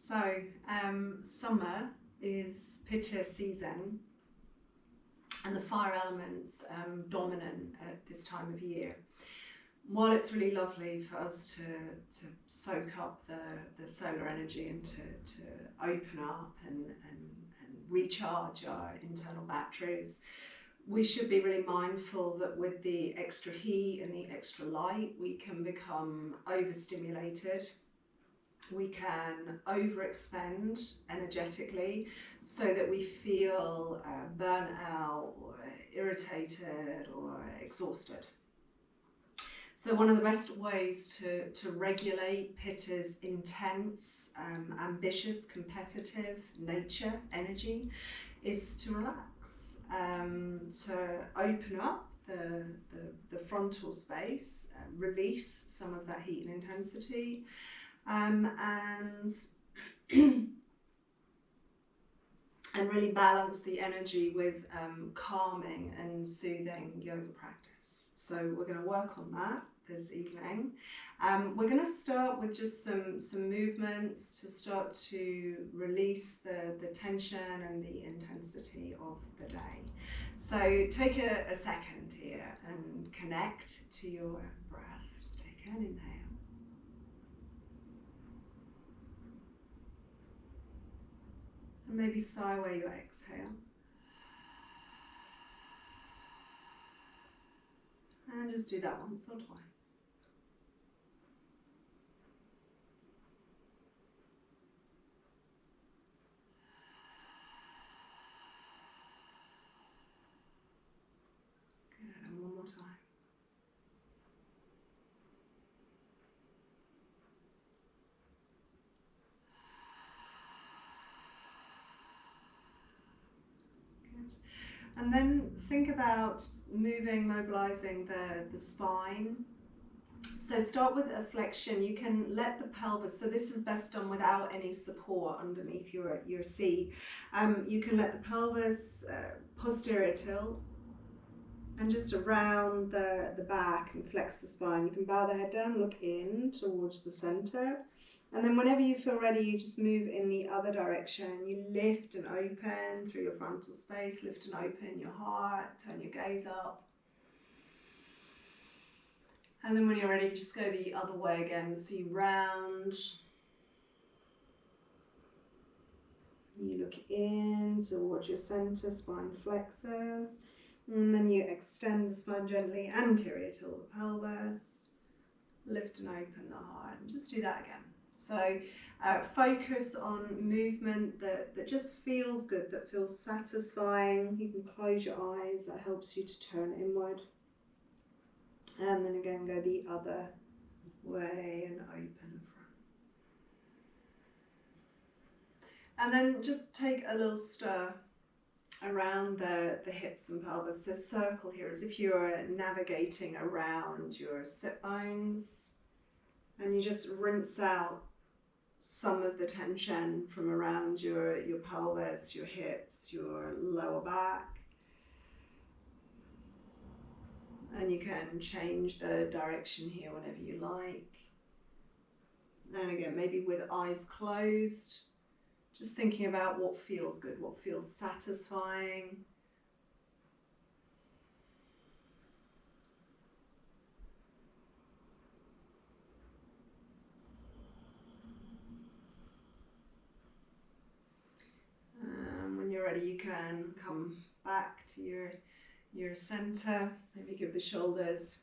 So, summer is Pitta season, and the fire element's dominant at this time of year. While it's really lovely for us to soak up the solar energy and to open up and recharge our internal batteries, we should be really mindful that with the extra heat and the extra light, we can become overstimulated. We can overexpend energetically so that we feel burnt out or irritated or exhausted. So one of the best ways to regulate Pitta's intense, ambitious, competitive nature, energy, is to relax, to open up the frontal space, release some of that heat and intensity, and and really balance the energy with calming and soothing yoga practice. So we're going to work on that this evening. We're going to start with just some movements to start to release the tension and the intensity of the day. So take a second here and connect to your breath. Just take an inhale. And maybe sigh away your exhale. And just do that once or twice. Good, and one more time. And then think about moving, mobilizing the spine. So start with a flexion. You can let the pelvis, so this is best done without any support underneath your seat. You can let the pelvis posterior tilt and just around the back and flex the spine. You can bow the head down, look in towards the center. And then whenever you feel ready, you just move in the other direction. You lift and open through your frontal space, lift and open your heart, turn your gaze up. And then when you're ready, just go the other way again. So you round, you look in towards your center, spine flexors, and then you extend the spine gently, anterior to the pelvis, lift and open the heart, and just do that again. So focus on movement that just feels good, that feels satisfying. You can close your eyes, that helps you to turn inward. And then again, go the other way and open the front. And then just take a little stir around the hips and pelvis. So circle here as if you're navigating around your sit bones. And you just rinse out some of the tension from around your pelvis, your hips, your lower back. And you can change the direction here whenever you like. And again, maybe with eyes closed, just thinking about what feels good, what feels satisfying. When you're ready, you can come back to your center. Maybe give the shoulders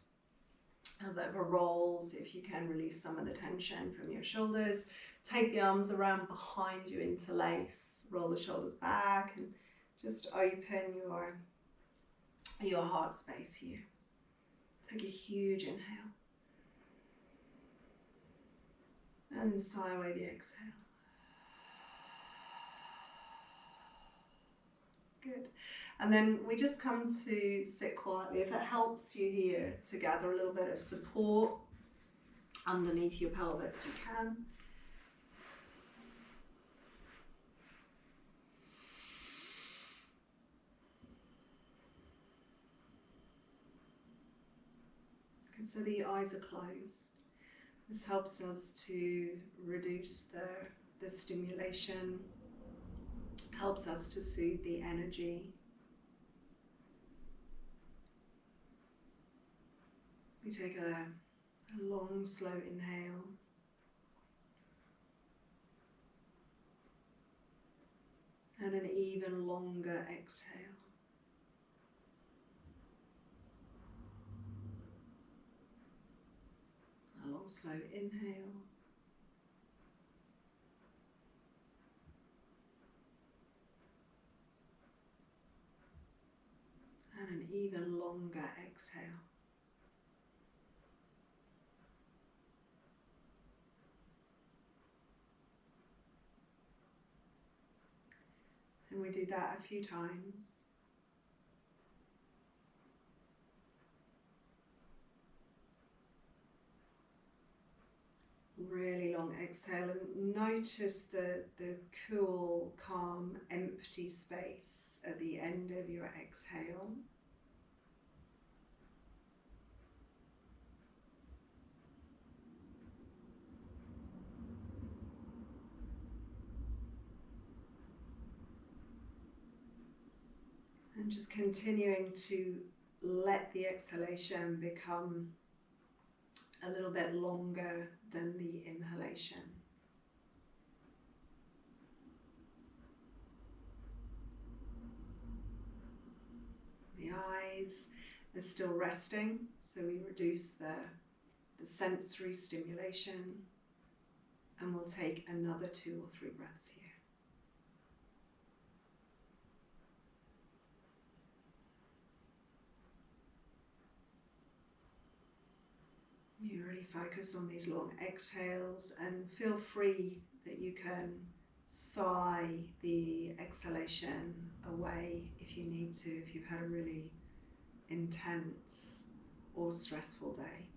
a bit of a roll. See if you can release some of the tension from your shoulders. Take the arms around behind you, interlace. Roll the shoulders back and just open your heart space here. Take a huge inhale. And then sigh away the exhale. Good. And then we just come to sit quietly. If it helps you here to gather a little bit of support underneath your pelvis, you can. And so the eyes are closed. This helps us to reduce the the stimulation helps us to soothe the energy. We take a long, slow inhale. And an even longer exhale. A long, slow inhale. And an even longer exhale. And we do that a few times. Really long exhale, and notice the cool, calm, empty space at the end of your exhale. And just continuing to let the exhalation become a little bit longer than the inhalation. The eyes are still resting, so we reduce the sensory stimulation, and we'll take another 2 or 3 breaths here. You really focus on these long exhales, and feel free that you can sigh the exhalation away if you need to, if you've had a really intense or stressful day.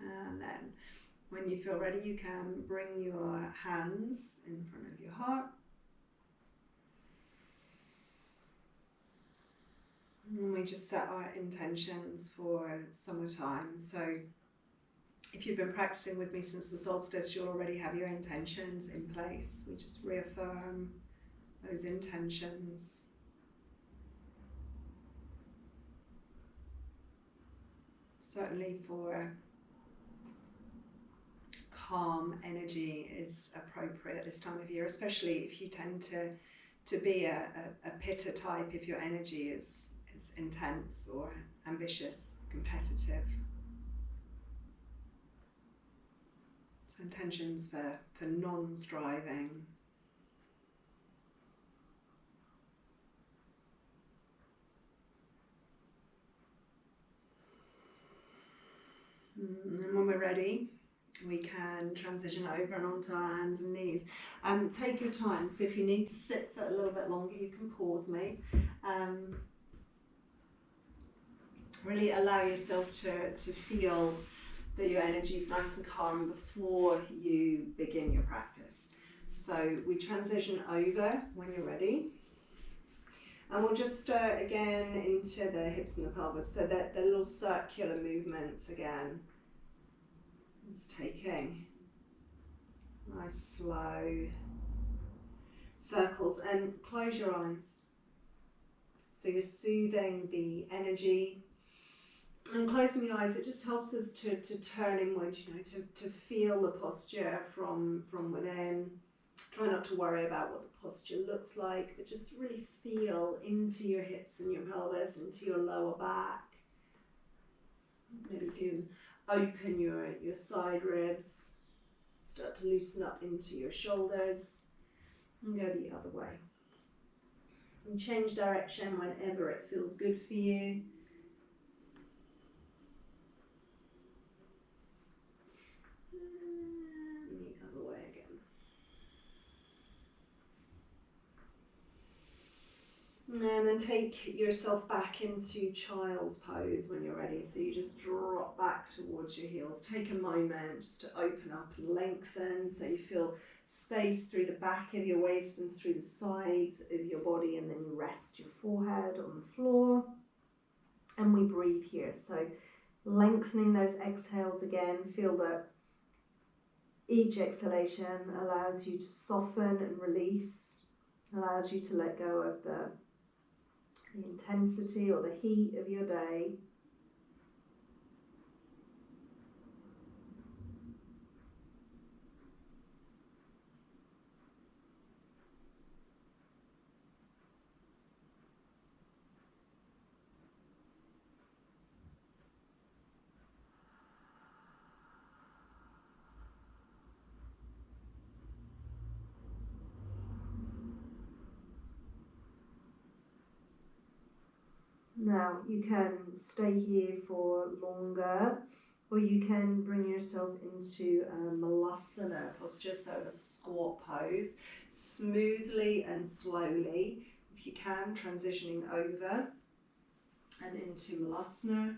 And then when you feel ready, you can bring your hands in front of your heart. And we just set our intentions for summertime. So if you've been practicing with me since the solstice, you'll already have your intentions in place. We just reaffirm those intentions. Certainly for calm energy is appropriate this time of year, especially if you tend to be a Pitta type, if your energy is intense or ambitious, competitive. So intentions for non-striving. And when we're ready, we can transition over and onto our hands and knees. Take your time, so if you need to sit for a little bit longer, you can pause me. Really allow yourself to feel that your energy is nice and calm before you begin your practice. So we transition over when you're ready. And we'll just again into the hips and the pelvis, so that the little circular movements again. It's taking nice slow circles, and close your eyes. So you're soothing the energy, and closing the eyes, it just helps us to turn inward, to feel the posture from within. Try not to worry about what the posture looks like, but just really feel into your hips and your pelvis, into your lower back. Maybe you can open your side ribs, start to loosen up into your shoulders, and go the other way. And change direction whenever it feels good for you. And the other way again. And then take yourself back into child's pose when you're ready. So you just drop back towards your heels. Take a moment just to open up and lengthen so you feel space through the back of your waist and through the sides of your body, and then you rest your forehead on the floor. And we breathe here. So lengthening those exhales again. Feel that each exhalation allows you to soften and release, allows you to let go of the intensity or the heat of your day. Now you can stay here for longer, or you can bring yourself into a malasana posture, so a squat pose, smoothly and slowly, if you can, transitioning over and into malasana.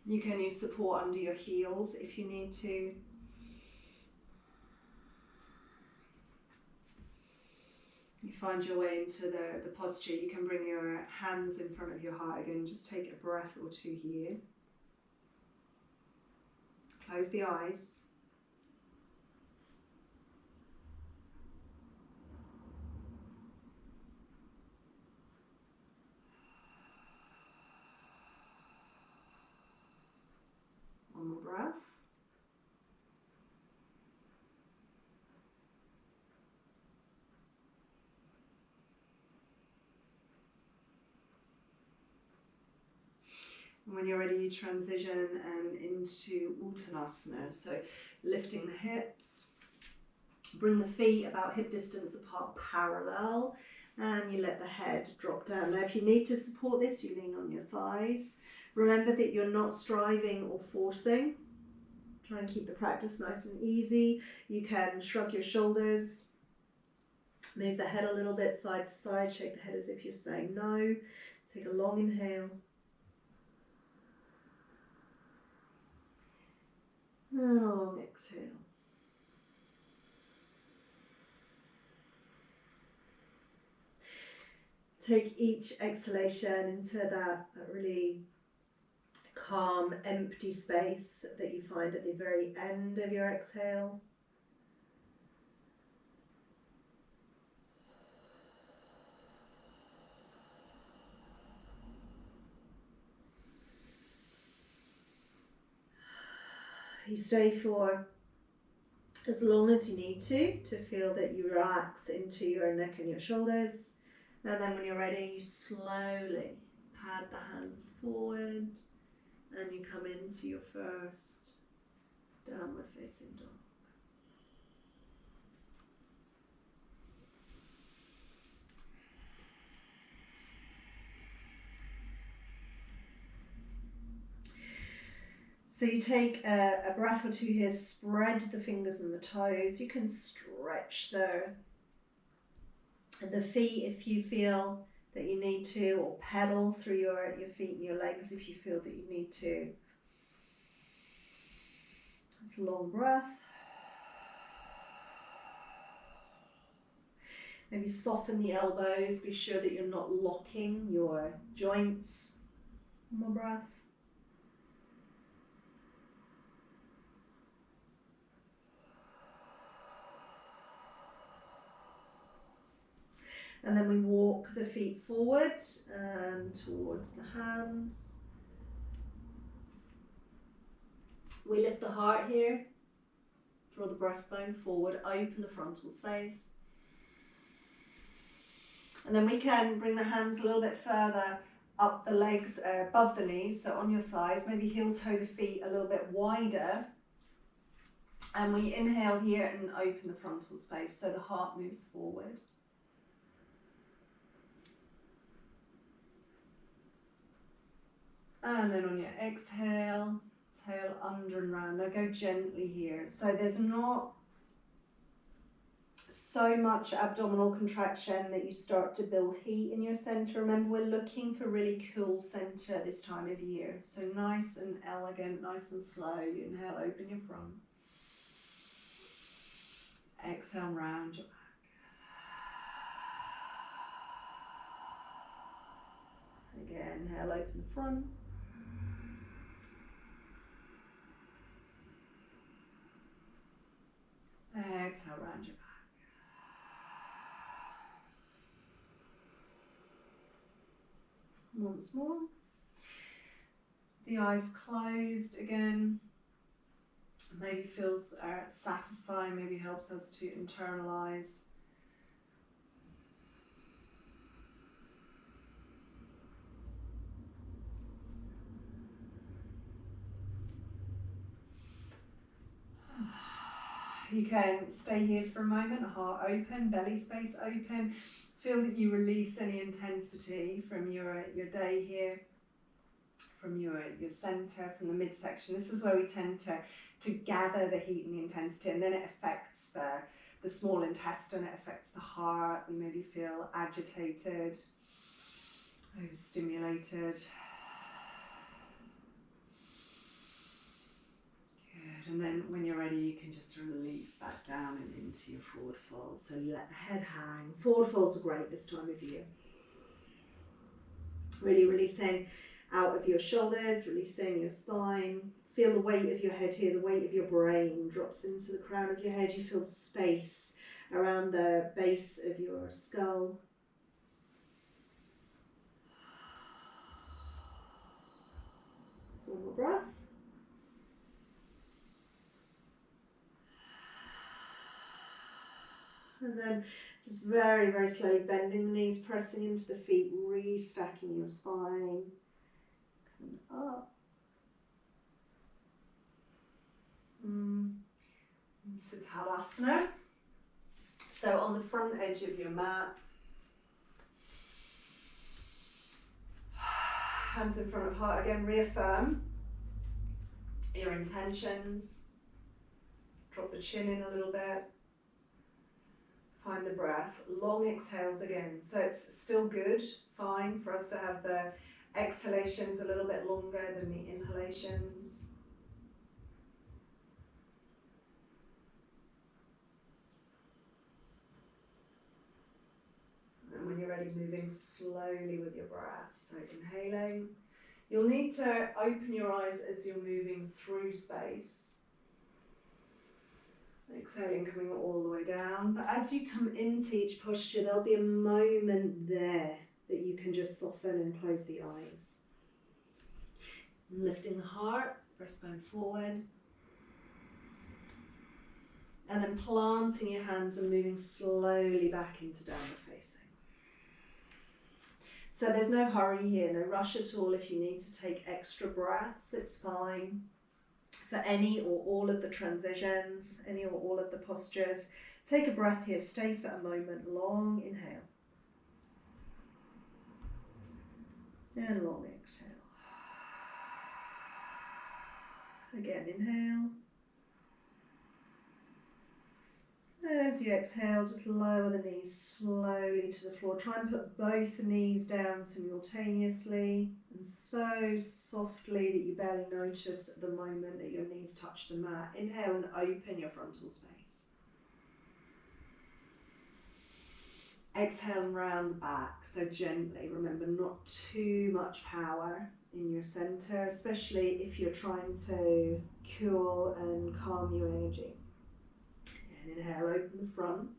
You can use support under your heels if you need to. You find your way into the posture. You can bring your hands in front of your heart again. Just take a breath or two here. Close the eyes. One more breath. And when you're ready, you transition into Uttanasana. So lifting the hips, bring the feet about hip distance apart, parallel, and you let the head drop down. Now, if you need to support this, you lean on your thighs. Remember that you're not striving or forcing. Try and keep the practice nice and easy. You can shrug your shoulders, move the head a little bit side to side, shake the head as if you're saying no. Take a long inhale. And a long exhale. Take each exhalation into that really calm, empty space that you find at the very end of your exhale. You stay for as long as you need to feel that you relax into your neck and your shoulders. And then when you're ready, you slowly pad the hands forward and you come into your first downward facing dog. So you take a breath or two here, spread the fingers and the toes. You can stretch the feet if you feel that you need to, or pedal through your feet and your legs if you feel that you need to. It's a long breath. Maybe soften the elbows, be sure that you're not locking your joints. One more breath. And then we walk the feet forward and towards the hands. We lift the heart here. Draw the breastbone forward, open the frontal space. And then we can bring the hands a little bit further up the legs, above the knees, so on your thighs, maybe heel toe the feet a little bit wider. And we inhale here and open the frontal space so the heart moves forward. And then on your exhale, tail under and round. Now go gently here. So there's not so much abdominal contraction that you start to build heat in your center. Remember, we're looking for really cool center this time of year. So nice and elegant, nice and slow. Inhale, open your front. Exhale, round your back. Again, inhale, open the front. Exhale, round your back. Once more. The eyes closed again. Maybe feels satisfying, maybe helps us to internalize. You can stay here for a moment, heart open, belly space open. Feel that you release any intensity from your day here, from your center, from the midsection. This is where we tend to gather the heat and the intensity, and then it affects the small intestine, it affects the heart. We maybe feel agitated, overstimulated. Good, and then when you're ready, you can just release that down and into your forward fold. So you let the head hang. Forward folds are great this time of year. Really releasing out of your shoulders, releasing your spine. Feel the weight of your head here, the weight of your brain drops into the crown of your head. You feel space around the base of your skull. So one more breath. And then just very, very slowly bending the knees, pressing into the feet, restacking your spine. Coming up. Siddhalasana. So on the front edge of your mat, hands in front of heart, again reaffirm your intentions. Drop the chin in a little bit. Find the breath. Long exhales again. So it's still good, fine for us to have the exhalations a little bit longer than the inhalations. And when you're ready, moving slowly with your breath. So inhaling. You'll need to open your eyes as you're moving through space. Exhaling, coming all the way down. But as you come into each posture, there'll be a moment there that you can just soften and close the eyes. Lifting the heart, breastbone forward. And then planting your hands and moving slowly back into downward facing. So there's no hurry here, no rush at all. If you need to take extra breaths, it's fine. For any or all of the transitions, any or all of the postures, take a breath here, stay for a moment, long inhale. And long exhale. Again, inhale. As you exhale, just lower the knees slowly to the floor. Try and put both knees down simultaneously and so softly that you barely notice the moment that your knees touch the mat. Inhale and open your frontal space. Exhale and round the back, so gently. Remember, not too much power in your center, especially if you're trying to cool and calm your energy. And inhale, open the front.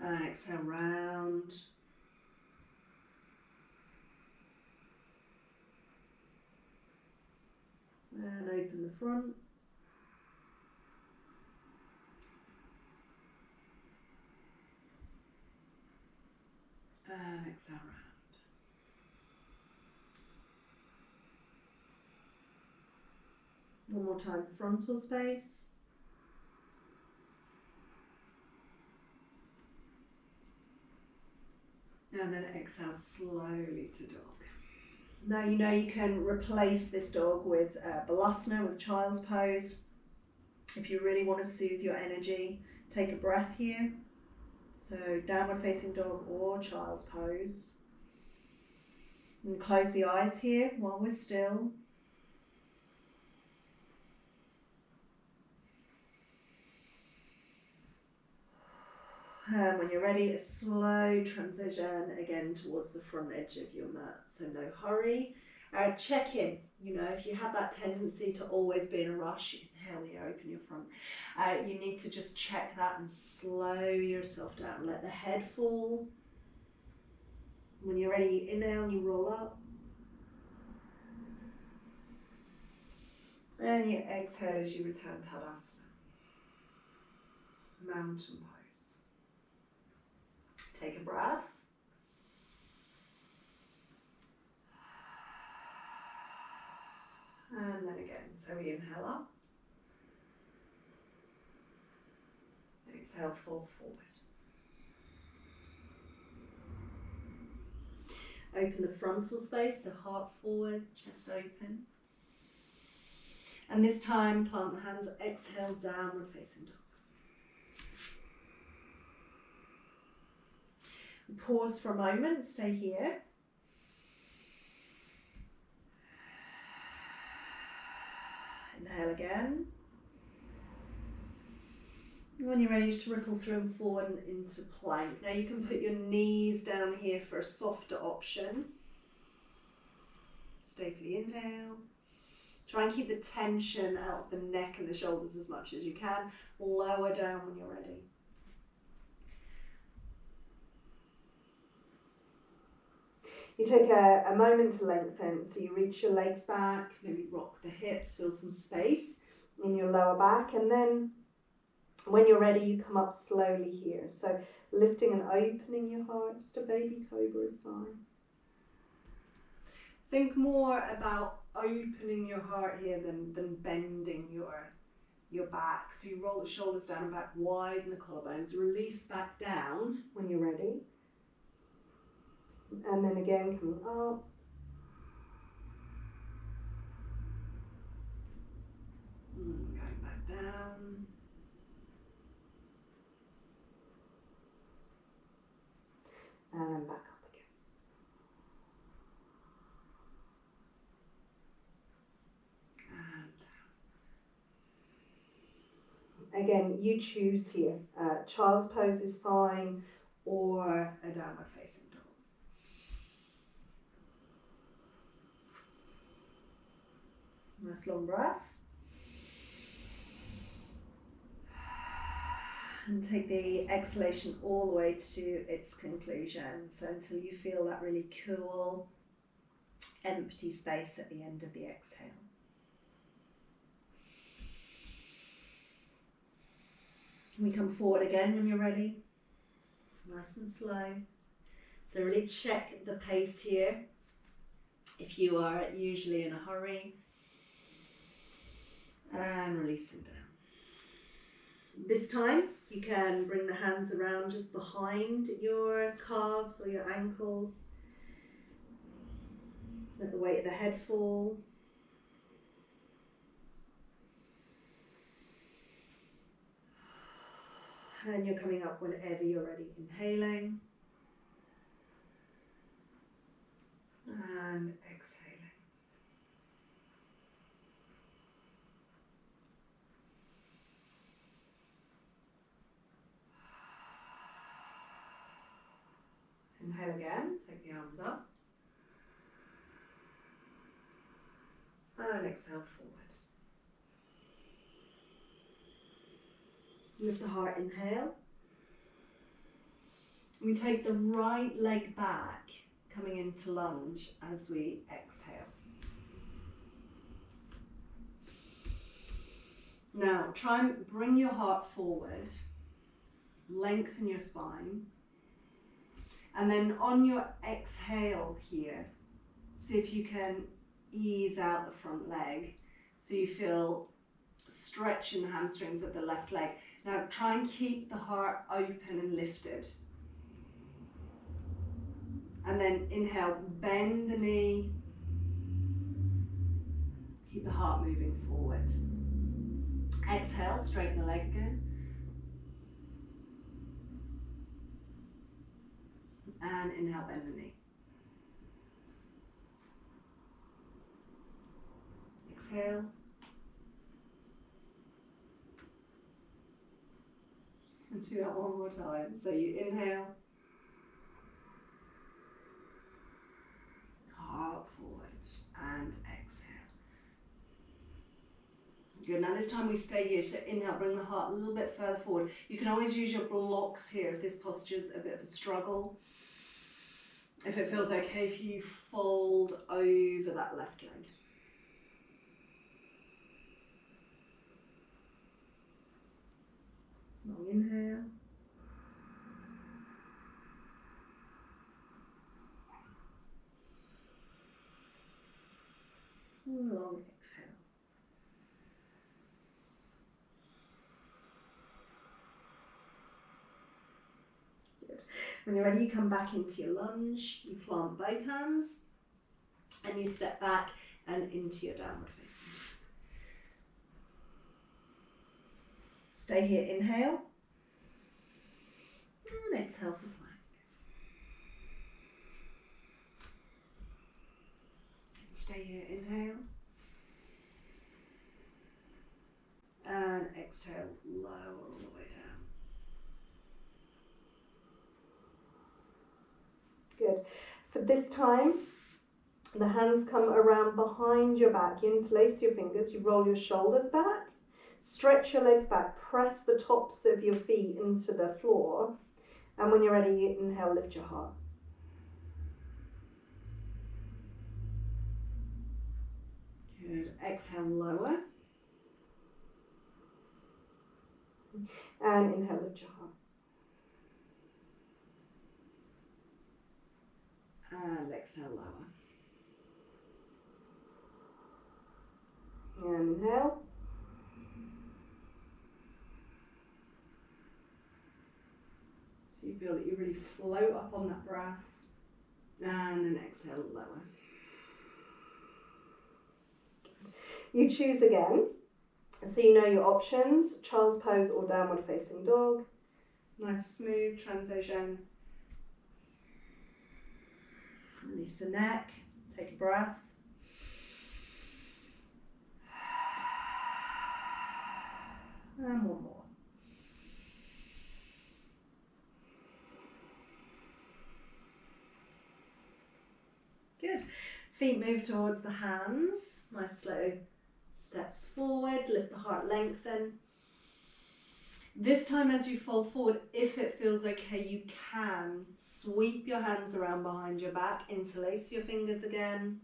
And exhale, round. And open the front. And exhale, round. One more time, frontal space. And then exhale slowly to dog. Now you know you can replace this dog with Balasana, with child's pose. If you really want to soothe your energy, take a breath here. So downward facing dog or child's pose. And close the eyes here while we're still. And when you're ready, a slow transition again towards the front edge of your mat. So no hurry. Check in. You know, if you have that tendency to always be in a rush, inhale here, open your front. You need to just check that and slow yourself down. Let the head fall. When you're ready, you inhale, you roll up. And you exhale as you return Tadasana. Mountain pose. Take a breath. And then again, so we inhale up. Exhale, fall forward. Open the frontal space, so heart forward, chest open. And this time, plant the hands, exhale, downward facing dog. Pause for a moment, stay here. Inhale again. When you're ready, just ripple through and forward and into plank. Now you can put your knees down here for a softer option. Stay for the inhale. Try and keep the tension out of the neck and the shoulders as much as you can. Lower down when you're ready. You take a moment to lengthen, so you reach your legs back, maybe rock the hips, feel some space in your lower back, and then when you're ready, you come up slowly here. So lifting and opening your heart, just a baby cobra is fine. Think more about opening your heart here than bending your back. So you roll the shoulders down and back, widen the collarbones, release back down when you're ready. And then again, coming up. And going back down. And then back up again. And down. Again, you choose here. Child's pose is fine, or a downward facing dog. Nice long breath. And take the exhalation all the way to its conclusion. So until you feel that really cool, empty space at the end of the exhale. We come forward again when you're ready. Nice and slow. So really check the pace here. If you are usually in a hurry. And releasing down. This time you can bring the hands around just behind your calves or your ankles. Let the weight of the head fall. And you're coming up whenever you're ready. Inhaling. And exhaling. Inhale again, take the arms up. And exhale forward. Lift the heart, inhale. We take the right leg back, coming into lunge as we exhale. Now, try and bring your heart forward, lengthen your spine, and then on your exhale here, see if you can ease out the front leg so you feel stretch in the hamstrings of the left leg. Now try and keep the heart open and lifted. And then inhale, bend the knee, Keep the heart moving forward. Exhale, straighten the leg again. And inhale, bend the knee. Exhale. And do that one more time. So you inhale. Heart forward and exhale. Good, now this time we stay here, so inhale, bring the heart a little bit further forward. You can always use your blocks here if this posture's a bit of a struggle. If it feels okay, if you fold over that left leg. Long inhale. Long exhale. Good. When you're ready, you come back into your lunge. You plant both hands and you step back and into your downward facing. Stay here, inhale. And exhale for plank. Stay here, inhale. And exhale, lower all the way down. Good. For this time, the hands come around behind your back. You interlace your fingers, you roll your shoulders back, stretch your legs back, press the tops of your feet into the floor. And when you're ready, you inhale, lift your heart. Good. Exhale, lower. And inhale, lift your heart. And exhale, lower. And inhale. So you feel that you really float up on that breath. And then exhale, lower. You choose again. So you know your options, child's pose or downward facing dog. Nice smooth transition. Release the neck, take a breath. And one more. Good. Feet move towards the hands. Nice slow steps forward, lift the heart, lengthen. This time as you fall forward, if it feels okay, you can sweep your hands around behind your back, interlace your fingers again.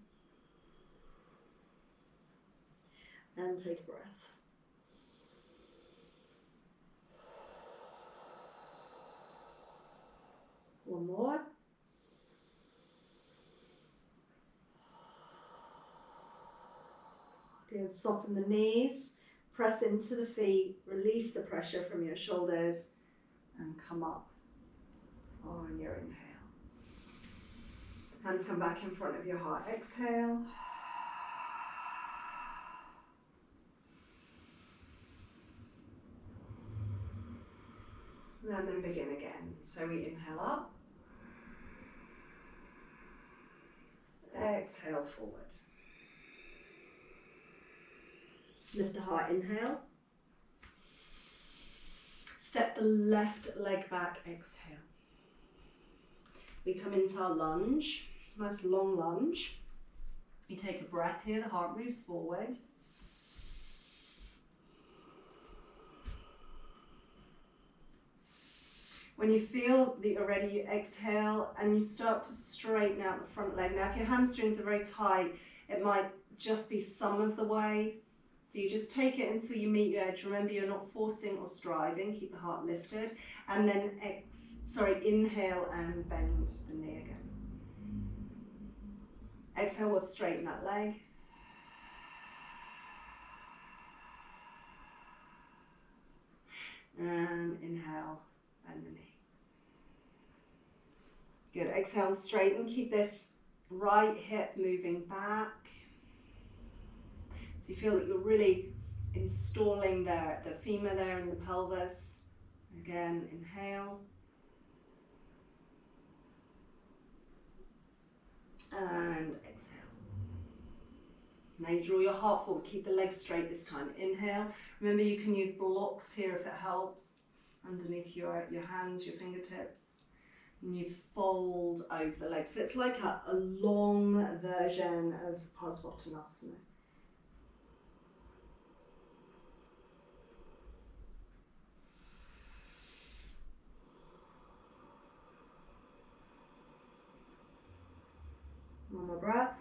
And take a breath. One more. Good, soften the knees, press into the feet, release the pressure from your shoulders and come up on your inhale. Hands come back in front of your heart, exhale. And then begin again. So we inhale up, exhale forward. Lift the heart, inhale. Step the left leg back, exhale. We come into our lunge, nice long lunge. You take a breath here, the heart moves forward. When you feel that you're ready, you exhale and you start to straighten out the front leg. Now, if your hamstrings are very tight, it might just be some of the way. So you just take it until you meet your edge. Remember, you're not forcing or striving. Keep the heart lifted. And then inhale and bend the knee again. Exhale, we'll straighten that leg. And inhale, bend the knee. Good, exhale, straighten. Keep this right hip moving back. So you feel that you're really installing the femur there in the pelvis. Again, inhale. And exhale. Now you draw your heart forward, keep the legs straight this time. Inhale. Remember, you can use blocks here if it helps, underneath your hands, your fingertips. And you fold over the legs. So it's like a long version of Parsvottanasana. One more breath.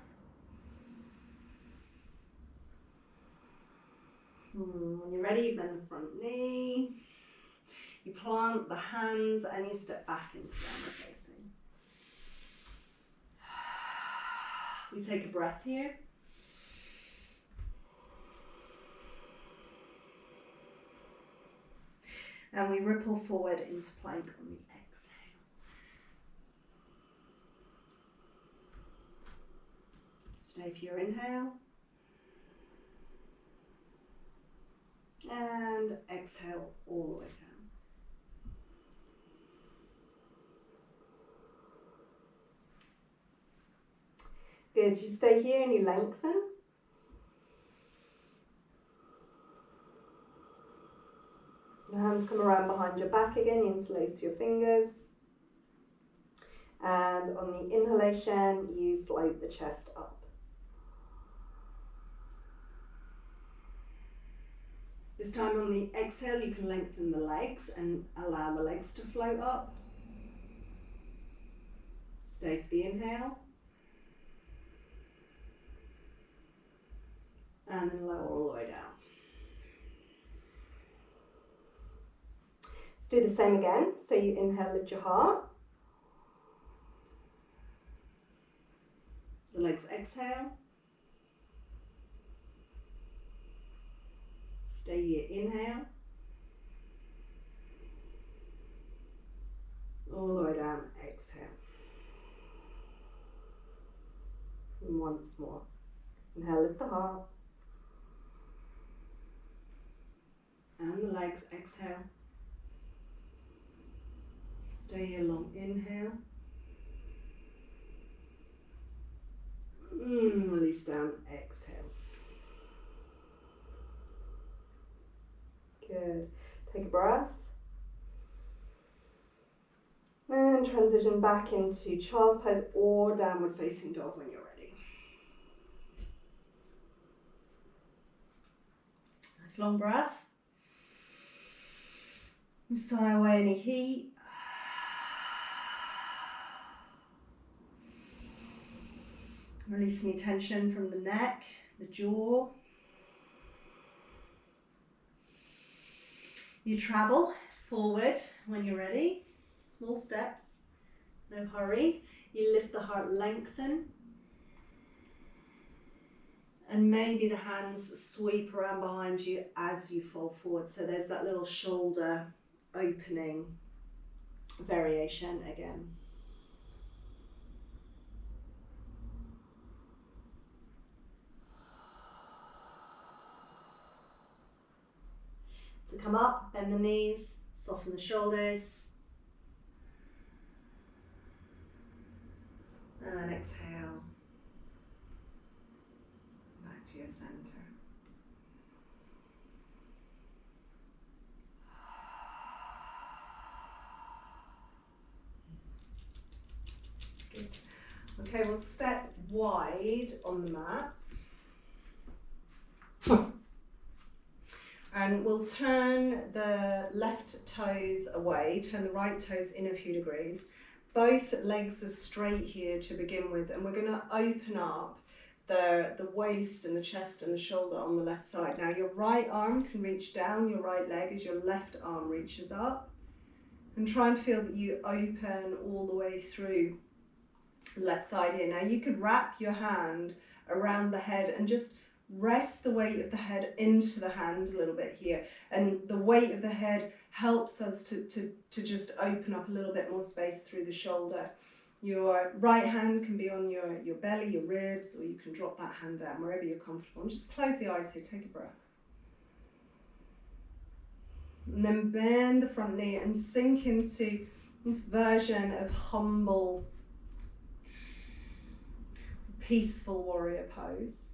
When you're ready, you bend the front knee. You plant the hands and you step back into downward facing. We take a breath here. And we ripple forward into plank on the exhale. Stay for your inhale. And exhale all the way down. Good, you stay here and you lengthen. The hands come around behind your back again, you interlace your fingers. And on the inhalation, you float the chest up. This time on the exhale, you can lengthen the legs and allow the legs to float up. Stay for the inhale. And then lower all the way down. Let's do the same again. So you inhale, lift your heart. The legs exhale. Stay here, inhale. All the way down, exhale. And once more. Inhale, lift the heart. And the legs, exhale. Stay here long, inhale. Release down, exhale. Good. Take a breath. And transition back into child's pose or downward facing dog when you're ready. Nice long breath. Sigh away any heat. Release any tension from the neck, the jaw. You travel forward when you're ready. Small steps, no hurry. You lift the heart, lengthen. And maybe the hands sweep around behind you as you fall forward. So there's that little shoulder opening variation again. To come up, bend the knees, soften the shoulders. And exhale. Back to your center. Good. Okay, we'll step wide on the mat. And we'll turn the left toes away, turn the right toes in a few degrees. Both legs are straight here to begin with, and we're going to open up the waist and the chest and the shoulder on the left side. Now your right arm can reach down your right leg as your left arm reaches up. And try and feel that you open all the way through the left side here. Now you could wrap your hand around the head and just rest the weight of the head into the hand a little bit here, and the weight of the head helps us to just open up a little bit more space through the shoulder. Your right hand can be on your belly, your ribs, or you can drop that hand down wherever you're comfortable. And just close the eyes here, take a breath. And then bend the front knee and sink into this version of humble, peaceful warrior pose.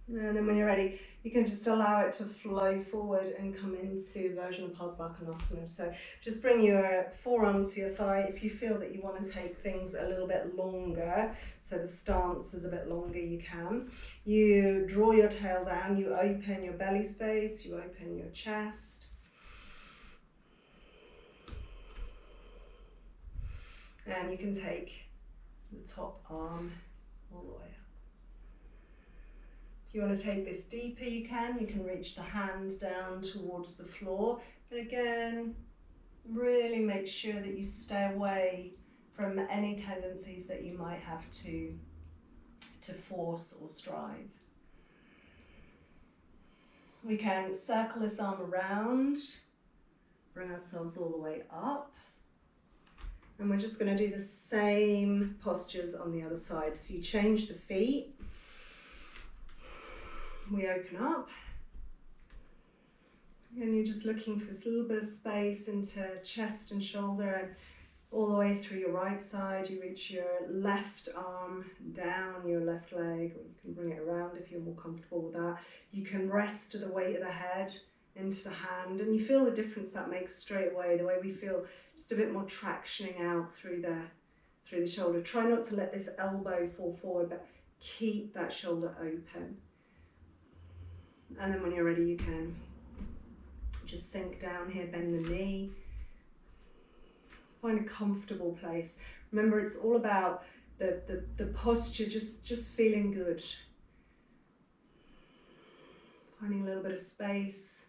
And then when you're ready, you can just allow it to flow forward and come into version of pacifying. So just bring your forearm to your thigh. If you feel that you want to take things a little bit longer, so the stance is a bit longer, you can. You draw your tail down, you open your belly space, you open your chest. And you can take the top arm all the way up. If you want to take this deeper, you can reach the hand down towards the floor. But again, really make sure that you stay away from any tendencies that you might have to force or strive. We can circle this arm around, bring ourselves all the way up. And we're just going to do the same postures on the other side. So you change the feet. We open up. And you're just looking for this little bit of space into chest and shoulder, and all the way through your right side. You reach your left arm down your left leg, or you can bring it around if you're more comfortable with that. You can rest the weight of the head into the hand, and you feel the difference that makes straight away, the way we feel just a bit more tractioning out through the shoulder. Try not to let this elbow fall forward, but keep that shoulder open. And then when you're ready, you can just sink down here, bend the knee. Find a comfortable place. Remember, it's all about the posture, just feeling good. Finding a little bit of space.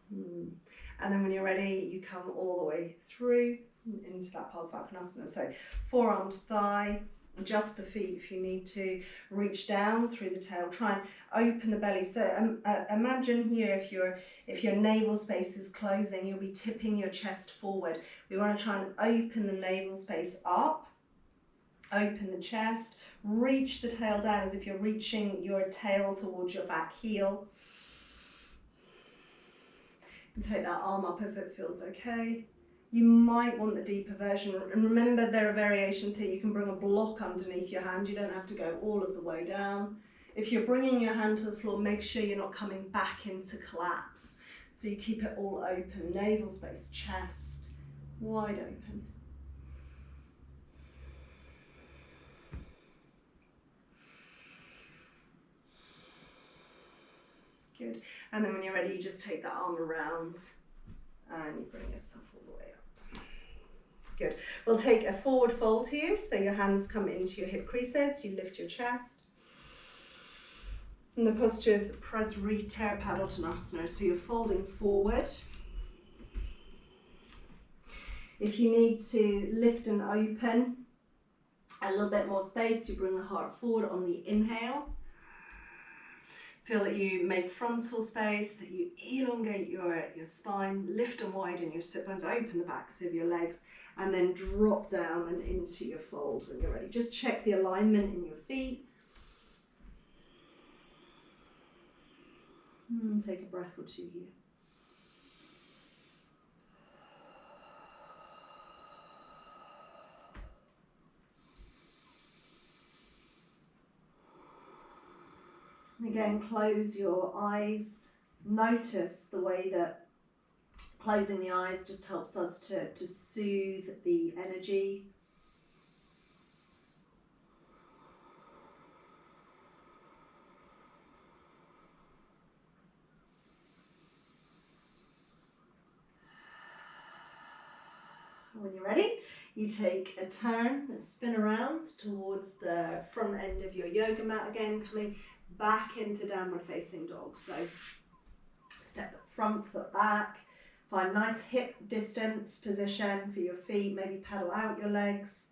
And then when you're ready, you come all the way through into that pacifying. So forearm to thigh, adjust the feet if you need to, reach down through the tail, try and open the belly. So imagine here, if your navel space is closing, you'll be tipping your chest forward. We want to try and open the navel space up, open the chest, reach the tail down as if you're reaching your tail towards your back heel. And take that arm up if it feels okay. You might want the deeper version, and remember there are variations here. You can bring a block underneath your hand. You don't have to go all of the way down. If you're bringing your hand to the floor, make sure you're not coming back into collapse. So you keep it all open, navel space, chest, wide open. Good. And then when you're ready, you just take that arm around and you bring yourself all the way up. Good. We'll take a forward fold here. So your hands come into your hip creases. You lift your chest. And the posture is Prasarita Padottanasana. So you're folding forward. If you need to lift and open a little bit more space, you bring the heart forward on the inhale. Feel that you make frontal space, that you elongate your spine, lift and widen your sit bones, open the backs of your legs, and then drop down and into your fold when you're ready. Just check the alignment in your feet. Take a breath or two here. Again, close your eyes. Notice the way that closing the eyes just helps us to soothe the energy. When you're ready, you take a turn, a spin around towards the front end of your yoga mat again, coming back into downward facing dog. So step the front foot back, find nice hip distance position for your feet, maybe pedal out your legs.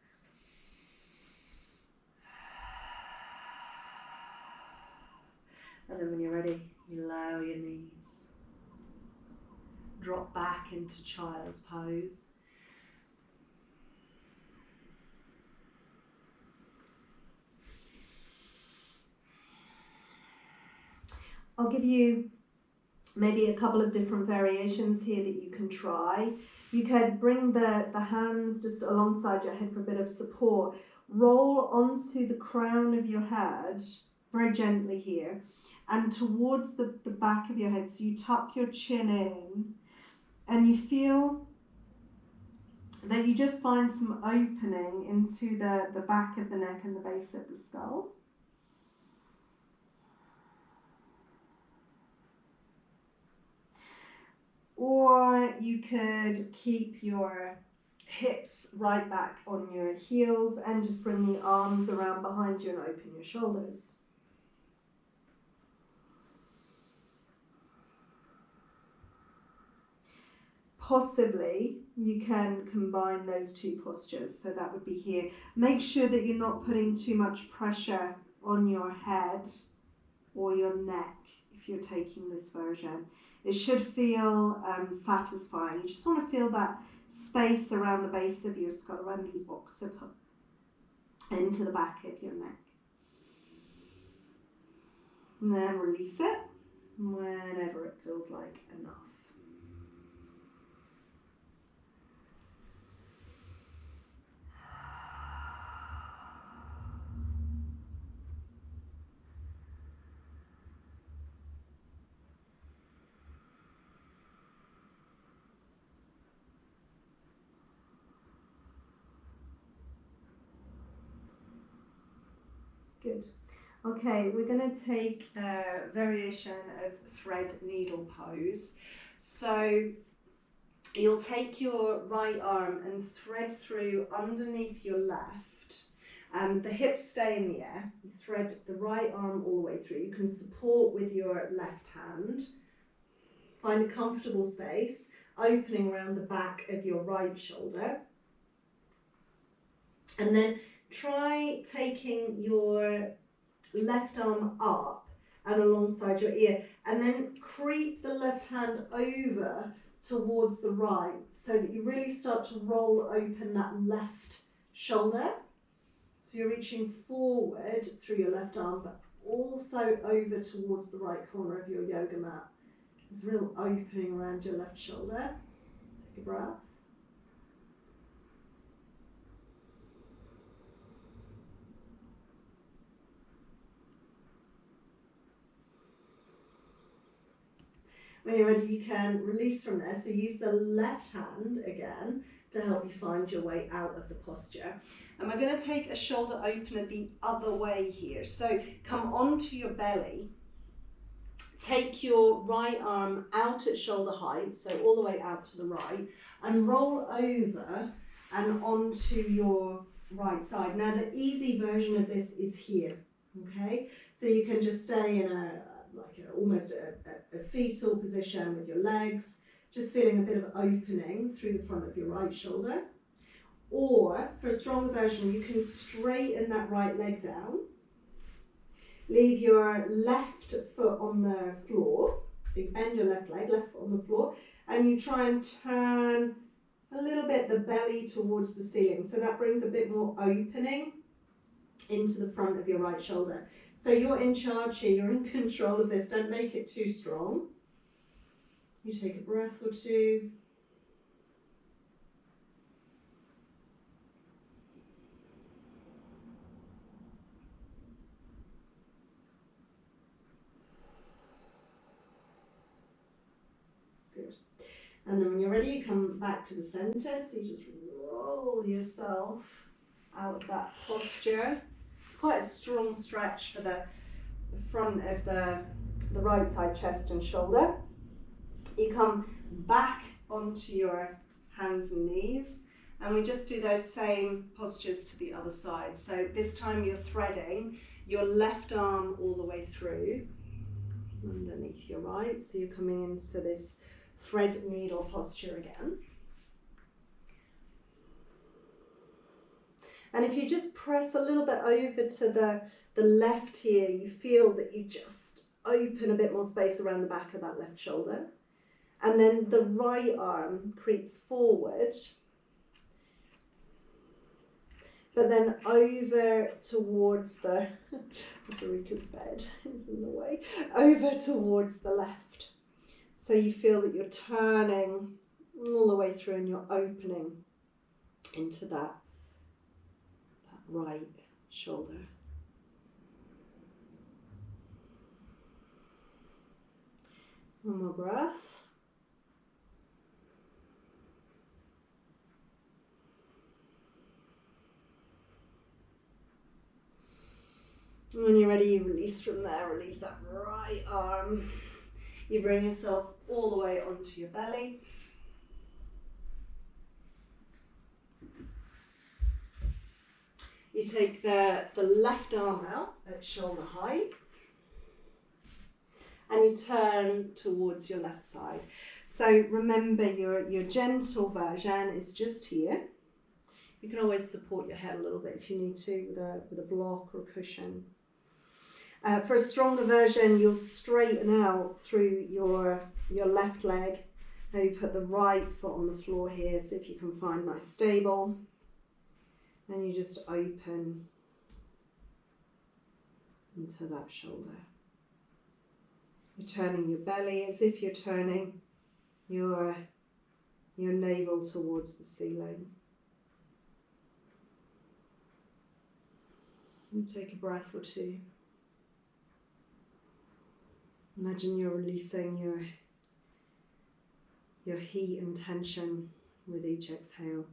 And then when you're ready, you lower your knees. Drop back into child's pose. I'll give you maybe a couple of different variations here that you can try. You could bring the hands just alongside your head for a bit of support. Roll onto the crown of your head, very gently here, and towards the back of your head. So you tuck your chin in, and you feel that you just find some opening into the back of the neck and the base of the skull. Or you could keep your hips right back on your heels and just bring the arms around behind you and open your shoulders. Possibly you can combine those two postures, so that would be here. Make sure that you're not putting too much pressure on your head or your neck if you're taking this version. It should feel satisfying. You just want to feel that space around the base of your skull, around the occiput, into the back of your neck. And then release it whenever it feels like enough. Good. Okay, we're going to take a variation of thread needle pose. So you'll take your right arm and thread through underneath your left. The hips stay in the air. You thread the right arm all the way through. You can support with your left hand. Find a comfortable space, opening around the back of your right shoulder. And then try taking your left arm up and alongside your ear, and then creep the left hand over towards the right so that you really start to roll open that left shoulder. So you're reaching forward through your left arm, but also over towards the right corner of your yoga mat. There's a real opening around your left shoulder. Take a breath. When you're ready, you can release from there. So use the left hand again to help you find your way out of the posture. And we're going to take a shoulder opener the other way here. So come onto your belly. Take your right arm out at shoulder height, so all the way out to the right, and roll over and onto your right side. Now the easy version of this is here, okay? So you can just stay in almost a fetal position with your legs, just feeling a bit of opening through the front of your right shoulder. Or for a stronger version, you can straighten that right leg down. Leave your left foot on the floor. So you bend your left leg, left foot on the floor, and you try and turn a little bit the belly towards the ceiling. So that brings a bit more opening into the front of your right shoulder. So you're in charge here, you're in control of this. Don't make it too strong. You take a breath or two. Good. And then when you're ready, you come back to the center. So you just roll yourself out of that posture. It's quite a strong stretch for the front of the right side, chest and shoulder. You come back onto your hands and knees, and we just do those same postures to the other side. So this time you're threading your left arm all the way through underneath your right. So you're coming into this thread needle posture again. And if you just press a little bit over to the left here, you feel that you just open a bit more space around the back of that left shoulder. And then the right arm creeps forward, but then over towards the, Sarika's bed is in the way, over towards the left. So you feel that you're turning all the way through and you're opening into that right shoulder. One more breath. And when you're ready, you release from there, release that right arm. You bring yourself all the way onto your belly. You take the left arm out at shoulder height and you turn towards your left side. So remember your gentle version is just here. You can always support your head a little bit if you need to with a block or a cushion. For a stronger version, you'll straighten out through your left leg. Now you put the right foot on the floor here, see if you can find nice stable. Then you just open into that shoulder. You're turning your belly as if you're turning your navel towards the ceiling. And take a breath or two. Imagine you're releasing your heat and tension with each exhale.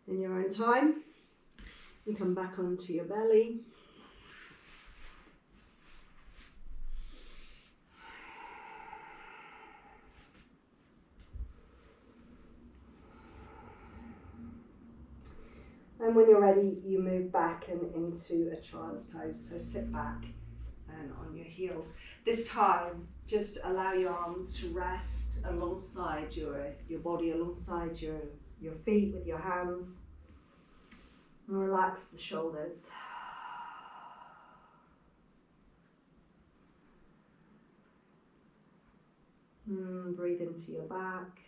In your own time, you come back onto your belly. And when you're ready, you move back and into a child's pose. So sit back and on your heels. This time, just allow your arms to rest alongside your body, alongside your feet with your hands. And relax the shoulders. Breathe into your back.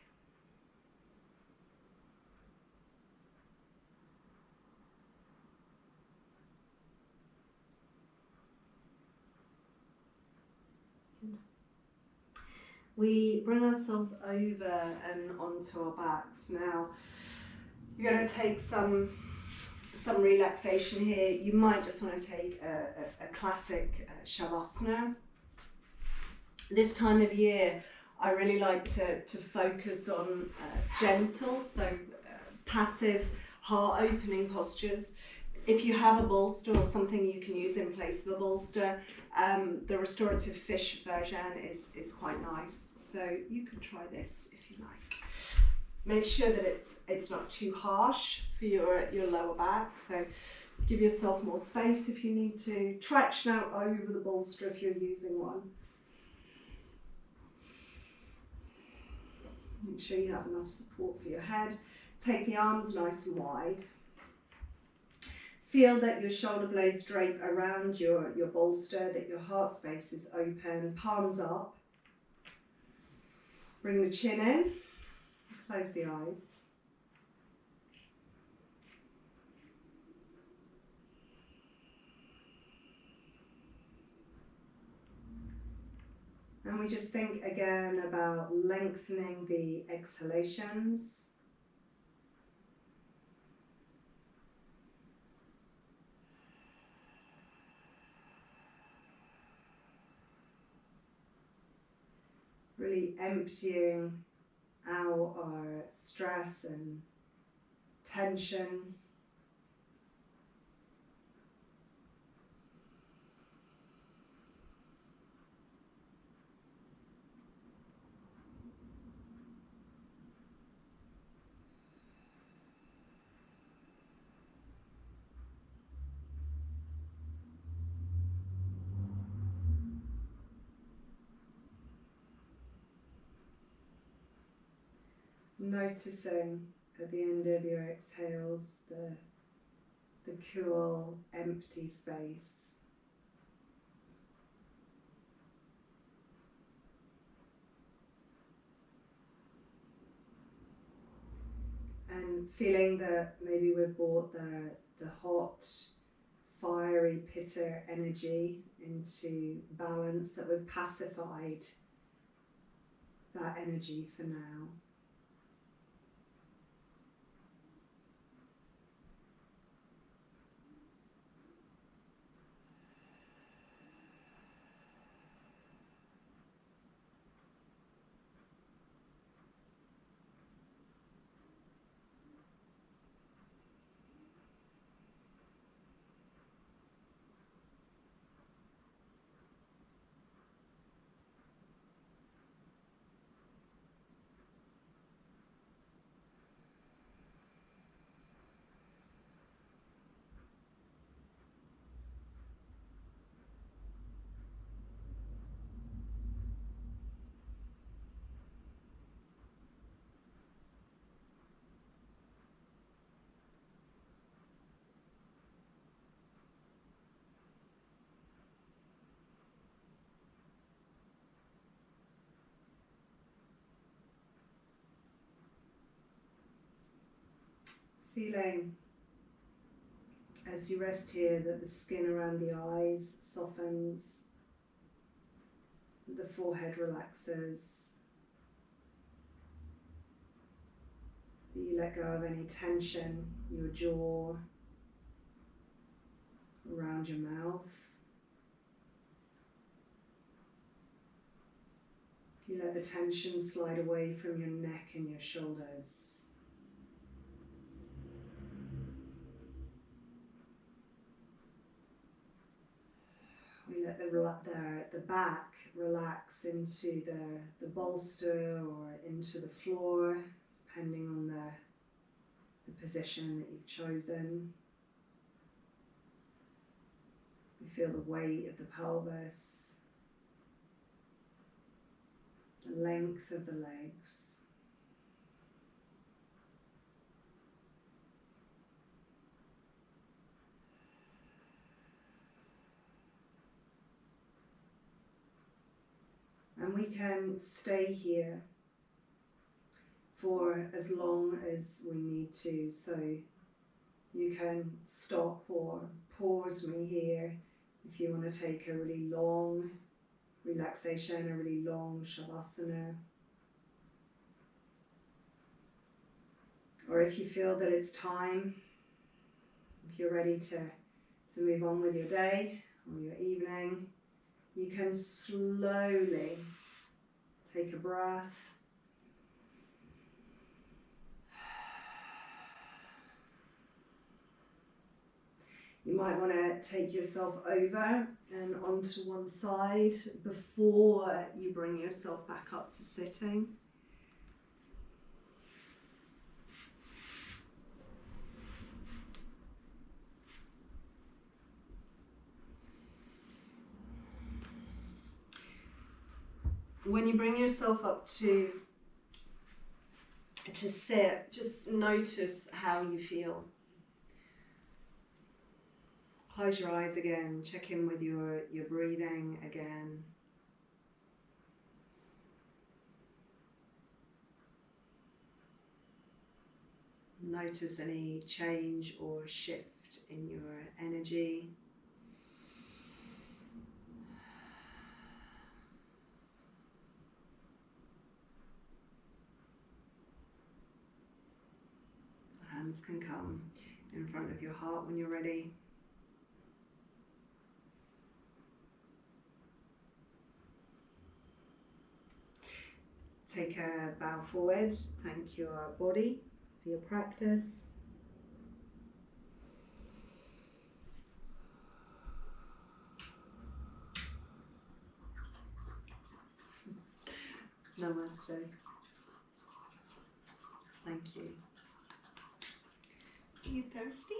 We bring ourselves over and onto our backs. Now, you're going to take some relaxation here. You might just want to take a classic Shavasana. This time of year, I really like to focus on gentle, so passive, heart-opening postures. If you have a bolster or something you can use in place of a bolster, the restorative fish version is quite nice. So you can try this if you like. Make sure that it's not too harsh for your lower back. So give yourself more space if you need to. Traction out over the bolster if you're using one. Make sure you have enough support for your head. Take the arms nice and wide. Feel that your shoulder blades drape around your bolster, that your heart space is open, palms up. Bring the chin in, close the eyes. And we just think again about lengthening the exhalations. Really emptying out our stress and tension. Noticing at the end of your exhales the the cool, empty space. And feeling that maybe we've brought the hot, fiery Pitta energy into balance, that we've pacified that energy for now. Feeling as you rest here that the skin around the eyes softens, the forehead relaxes, that you let go of any tension, your jaw, around your mouth. You let the tension slide away from your neck and your shoulders. We let the back relax into the bolster or into the floor, depending on the position that you've chosen. We feel the weight of the pelvis, the length of the legs. And we can stay here for as long as we need to. So you can stop or pause me here if you want to take a really long relaxation, a really long shavasana. Or if you feel that it's time, if you're ready to move on with your day or your evening, you can slowly take a breath. You might want to take yourself over and onto one side before you bring yourself back up to sitting. When you bring yourself up to sit, just notice how you feel. Close your eyes again, check in with your breathing again. Notice any change or shift in your energy. The hands can come in front of your heart when you're ready. Take a bow forward, thank your body for your practice. Namaste. Thank you. Are you thirsty?